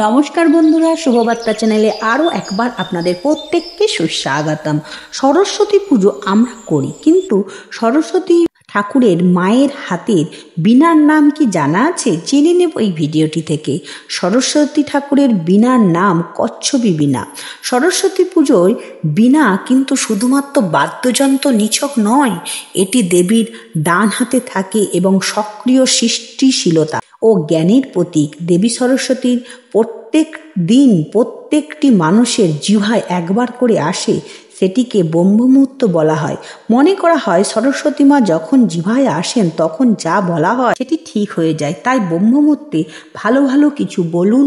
নমস্কার বন্ধুরা, শুভবার্তা চ্যানেলে আরও একবার আপনাদের প্রত্যেককে সুস্বাগতম। সরস্বতী পুজো আমরা করি, কিন্তু সরস্বতী ঠাকুরের মায়ের হাতের বীণার নাম কি জানা আছে? জেনে নেব এই ভিডিওটি থেকে। সরস্বতী ঠাকুরের বীণার নাম কচ্ছপী বীণা। সরস্বতী পুজোয় বীণা কিন্তু শুধুমাত্র বাদ্যযন্ত্র নিছক নয়, এটি দেবীর ডান হাতে থাকে এবং সক্রিয় সৃষ্টিশীলতা ও জ্ঞানের প্রতীক। দেবী সরস্বতীর প্রত্যেক দিন প্রত্যেকটি মানুষের জিহ্বায় একবার করে আসে, সেটিকে ব্রহ্মমুহূর্ত বলা হয়। মনে করা হয় সরস্বতী মা যখন জিহ্বায় আসেন তখন যা বলা হয় সেটি ঠিক হয়ে যায়। তাই ব্রহ্মমুহূর্তে ভালো ভালো কিছু বলুন,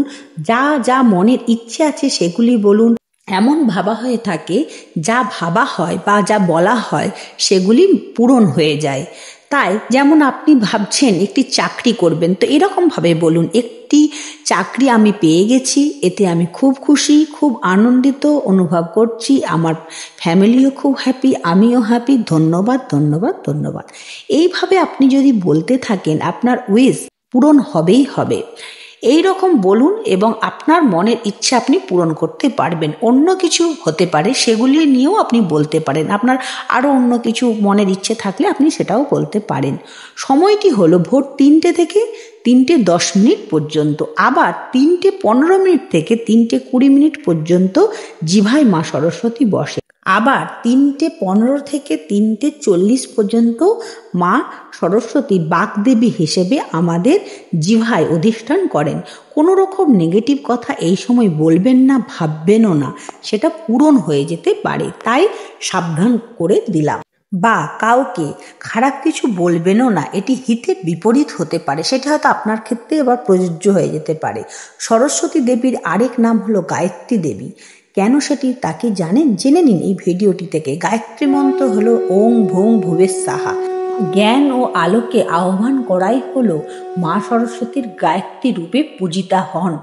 যা যা মনের ইচ্ছে আছে সেগুলি বলুন। এমন ভাবা হয়ে থাকে যা ভাবা হয় বা যা বলা হয় সেগুলি পূরণ হয়ে যায়। তাই যেমন আপনি ভাবছেন একটি চাকরি করবেন, তো এরকমভাবে বলুন, একটি চাকরি আমি পেয়ে গেছি, এতে আমি খুব খুশি, খুব আনন্দিত অনুভব করছি, আমার ফ্যামিলিও খুব হ্যাপি, আমিও হ্যাপি, ধন্যবাদ ধন্যবাদ ধন্যবাদ। এইভাবে আপনি যদি বলতে থাকেন আপনার উইশ পূরণ হবেই হবে। এই রকম বলুন এবং আপনার মনের ইচ্ছা আপনি পূরণ করতে পারবেন। অন্য কিছু হতে পারে, সেগুলি নিয়েও আপনি বলতে পারেন। আপনার আরও অন্য কিছু মনের ইচ্ছে থাকলে আপনি সেটাও বলতে পারেন। সময়টি হলো ভোর 3টে থেকে 3:10 পর্যন্ত, আবার 3:15 থেকে 3:20 পর্যন্ত জিহ্বায় মা সরস্বতী বসে। আবার 3:15 থেকে 3:40 পর্যন্ত মা সরস্বতী বাগদেবী হিসেবে আমাদের জিহ্বায় অধিষ্ঠান করেন। কোনো রকম নেগেটিভ কথা এই সময় বলবেন না, ভাববেনও না, সেটা পূরণ হয়ে যেতে পারে, তাই সাবধান করে দিলাম। বা কাউকে খারাপ কিছু বলবেনও না, এটি হিতের বিপরীত হতে পারে, সেটা হয়তো আপনার ক্ষেত্রে এবার প্রযোজ্য হয়ে যেতে পারে। সরস্বতী দেবীর আরেক নাম হলো গায়ত্রী দেবী। কেন সেটি তাকে জানেন? জেনে নিন এই ভিডিওটি থেকে। গায়ত্রী মন্ত্র হলো ওং ভোং ভুবেশ সাহা। জ্ঞান ও আলোকে আহ্বান করাই হলো মা সরস্বতীর গায়ত্রী রূপে পূজিতা হন।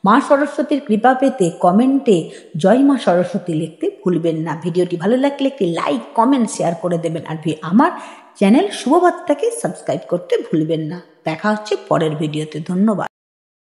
মা সরস্বতীর কৃপা পেতে কমেন্টে জয় মা সরস্বতী লিখতে ভুলবেন না। ভিডিওটি ভালো লাগলে একটি লাইক, কমেন্ট, শেয়ার করে দেবেন। আর আমার চ্যানেল শুভবার্তাকে সাবস্ক্রাইব করতে ভুলবেন না। দেখা হচ্ছে পরের ভিডিওতে। ধন্যবাদ।